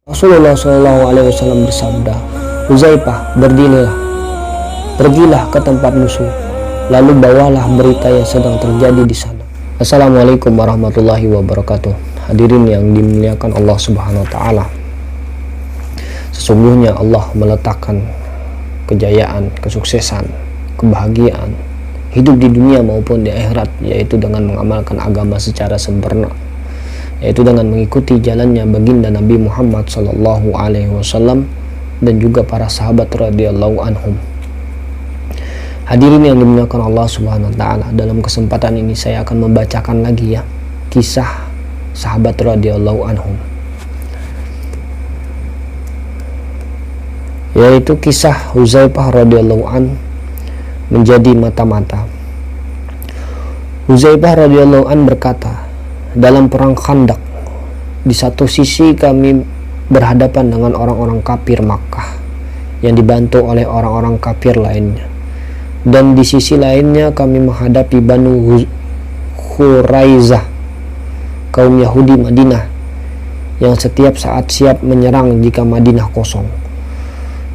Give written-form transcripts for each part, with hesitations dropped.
Rasulullah Shallallahu Alaihi Wasallam bersabda, Huzaifah, pergilah ke tempat musuh, lalu bawalah berita yang sedang terjadi di sana. Assalamualaikum warahmatullahi wabarakatuh. Hadirin yang dimuliakan Allah Subhanahu Wa Taala. Sesungguhnya Allah meletakkan kejayaan, kesuksesan, kebahagiaan hidup di dunia maupun di akhirat, yaitu dengan mengamalkan agama secara sempurna, yaitu dengan mengikuti jalannya baginda Nabi Muhammad Sallallahu Alaihi Wasallam dan juga para sahabat radhiyallahu anhum. Hadirin yang dimuliakan Allah Subhanahu Wa Taala, dalam kesempatan ini saya akan membacakan lagi ya kisah sahabat radhiyallahu anhum, yaitu kisah Huzaifah radhiyallahu an menjadi mata-mata. Huzaifah radhiyallahu an berkata, dalam perang Khandaq, di satu sisi kami berhadapan dengan orang-orang kafir Makkah yang dibantu oleh orang-orang kafir lainnya, dan di sisi lainnya kami menghadapi Banu Khuraizah, kaum Yahudi Madinah yang setiap saat siap menyerang jika Madinah kosong.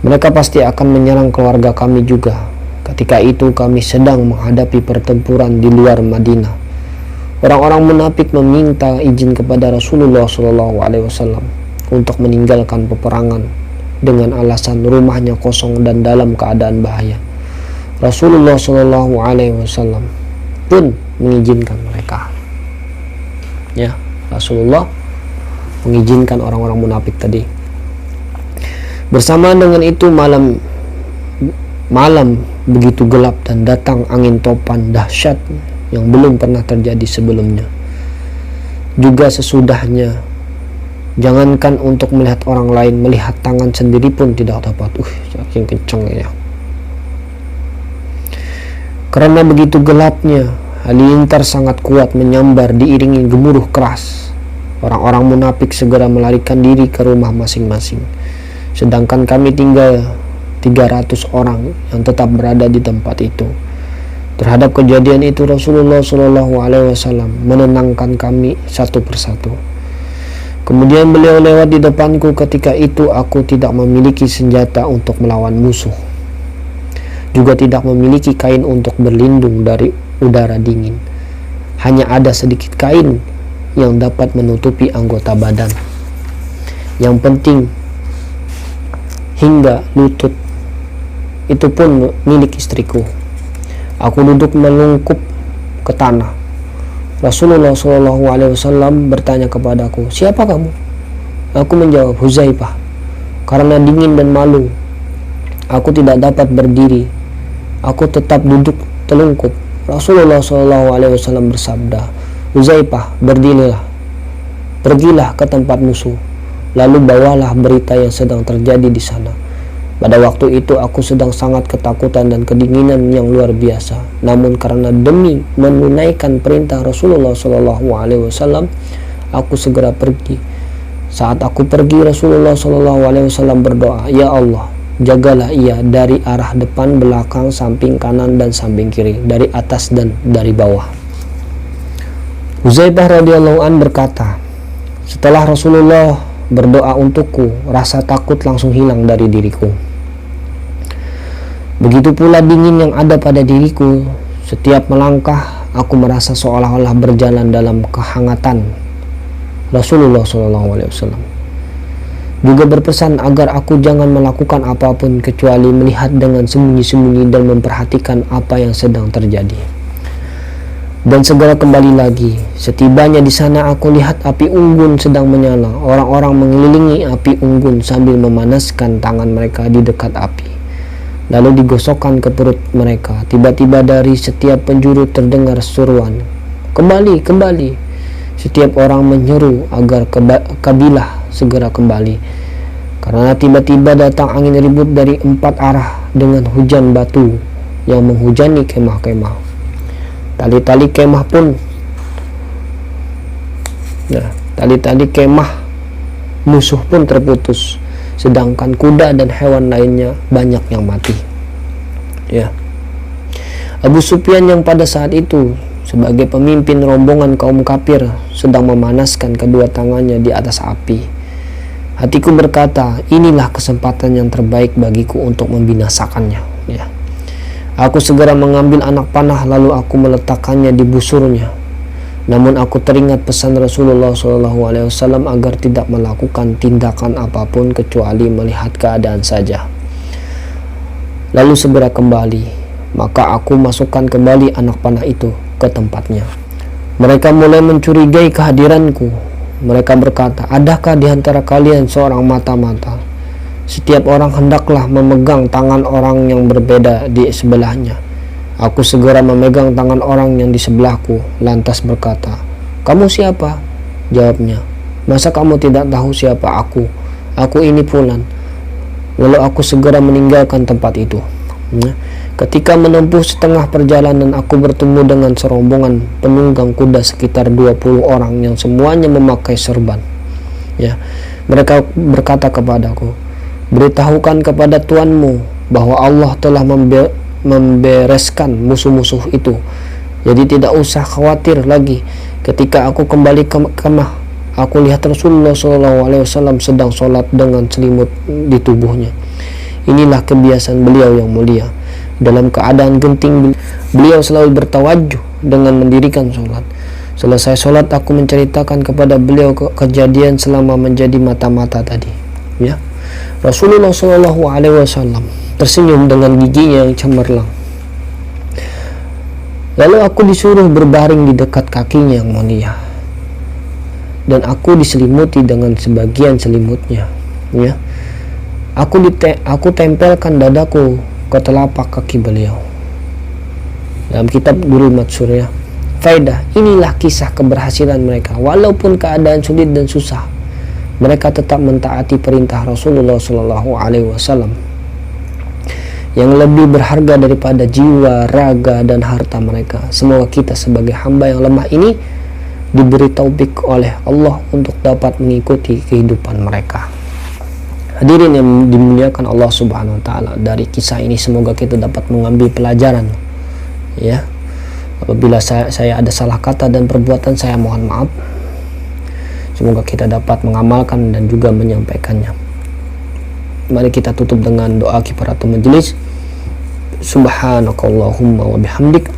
Mereka pasti akan menyerang keluarga kami juga. Ketika itu kami sedang menghadapi pertempuran di luar Madinah. Orang-orang munafik meminta izin kepada Rasulullah SAW untuk meninggalkan peperangan dengan alasan rumahnya kosong dan dalam keadaan bahaya. Rasulullah SAW pun mengizinkan mereka. Ya, Rasulullah mengizinkan orang-orang munafik tadi. Bersamaan dengan itu malam begitu gelap dan datang angin topan dahsyat yang belum pernah terjadi sebelumnya. Juga sesudahnya, jangankan untuk melihat orang lain, melihat tangan sendiri pun tidak dapat. Saking kencangnya. Karena begitu gelapnya, halilintar sangat kuat menyambar diiringi gemuruh keras. Orang-orang munafik segera melarikan diri ke rumah masing-masing. Sedangkan kami tinggal 300 orang yang tetap berada di tempat itu. Terhadap kejadian itu Rasulullah SAW menenangkan kami satu persatu. Kemudian beliau lewat di depanku. Ketika itu aku tidak memiliki senjata untuk melawan musuh, juga tidak memiliki kain untuk berlindung dari udara dingin. Hanya ada sedikit kain yang dapat menutupi anggota badan, yang penting hingga lutut, itu pun milik istriku. Aku duduk melungkup ke tanah. Rasulullah SAW bertanya kepadaku, siapa kamu? Aku menjawab, Huzaifah. Karena dingin dan malu, aku tidak dapat berdiri. Aku tetap duduk telungkup. Rasulullah SAW bersabda, Huzaifah, pergilah ke tempat musuh, lalu bawalah berita yang sedang terjadi di sana. Pada waktu itu aku sedang sangat ketakutan dan kedinginan yang luar biasa. Namun karena demi menunaikan perintah Rasulullah SAW, aku segera pergi. Saat aku pergi, Rasulullah SAW berdoa, Ya Allah, jagalah ia dari arah depan, belakang, samping kanan dan samping kiri, dari atas dan dari bawah. Huzaifah radhiyallahu an berkata, setelah Rasulullah berdoa untukku, rasa takut langsung hilang dari diriku. Begitu pula dingin yang ada pada diriku. Setiap melangkah, aku merasa seolah-olah berjalan dalam kehangatan. Rasulullah SAW juga berpesan agar aku jangan melakukan apapun kecuali melihat dengan sembunyi-sembunyi dan memperhatikan apa yang sedang terjadi. Dan segera kembali lagi. Setibanya di sana, aku lihat api unggun sedang menyala. Orang-orang mengelilingi api unggun sambil memanaskan tangan mereka di dekat api, lalu digosokkan ke perut mereka. Tiba-tiba dari setiap penjuru terdengar seruan, kembali, kembali. Setiap orang menyeru agar kabilah segera kembali, karena tiba-tiba datang angin ribut dari 4 arah dengan hujan batu yang menghujani kemah-kemah. Tali-tali kemah musuh pun terputus, sedangkan kuda dan hewan lainnya banyak yang mati. Ya. Abu Sufyan yang pada saat itu sebagai pemimpin rombongan kaum kafir sedang memanaskan kedua tangannya di atas api. Hatiku berkata, inilah kesempatan yang terbaik bagiku untuk membinasakannya. Ya. Aku segera mengambil anak panah lalu aku meletakkannya di busurnya. Namun aku teringat pesan Rasulullah SAW agar tidak melakukan tindakan apapun kecuali melihat keadaan saja. Lalu segera kembali, maka aku masukkan kembali anak panah itu ke tempatnya. Mereka mulai mencurigai kehadiranku. Mereka berkata, adakah di antara kalian seorang mata-mata? Setiap orang hendaklah memegang tangan orang yang berbeda di sebelahnya. Aku segera memegang tangan orang yang di sebelahku, lantas berkata, kamu siapa? Jawabnya, masa kamu tidak tahu siapa aku? Aku ini Fulan. Lalu aku segera meninggalkan tempat itu. Ketika menempuh setengah perjalanan, aku bertemu dengan serombongan penunggang kuda sekitar 20 orang yang semuanya memakai serban. Ya, mereka berkata kepadaku, beritahukan kepada tuanmu bahwa Allah telah membereskan musuh-musuh itu, jadi tidak usah khawatir lagi. Ketika aku kembali ke kemah, aku lihat Rasulullah SAW sedang sholat dengan selimut di tubuhnya. Inilah kebiasaan beliau yang mulia. Dalam keadaan genting, beliau selalu bertawajuh dengan mendirikan sholat. Selesai sholat, aku menceritakan kepada beliau kejadian selama menjadi mata-mata tadi. Ya, Rasulullah SAW tersenyum dengan giginya yang cemerlang. Lalu aku disuruh berbaring di dekat kakinya yang mulia, dan aku diselimuti dengan sebagian selimutnya. Ya, aku tempelkan dadaku ke telapak kaki beliau. Dalam kitab Durul Mansur, ya, faedah, inilah kisah keberhasilan mereka. Walaupun keadaan sulit dan susah, mereka tetap mentaati perintah Rasulullah SAW yang lebih berharga daripada jiwa, raga, dan harta mereka. Semoga kita sebagai hamba yang lemah ini diberi taufik oleh Allah untuk dapat mengikuti kehidupan mereka. Hadirin yang dimuliakan Allah Subhanahu wa taala, dari kisah ini semoga kita dapat mengambil pelajaran. Ya. Apabila saya ada salah kata dan perbuatan, saya mohon maaf. Semoga kita dapat mengamalkan dan juga menyampaikannya. Mari kita tutup dengan doa kifaratul majelis. Subhanakallahumma wa bihamdik,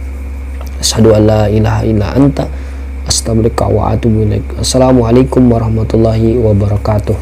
asyhadu an la ilaha illa anta, astaghfiruka wa atubu ilaik. Assalamualaikum warahmatullahi wabarakatuh.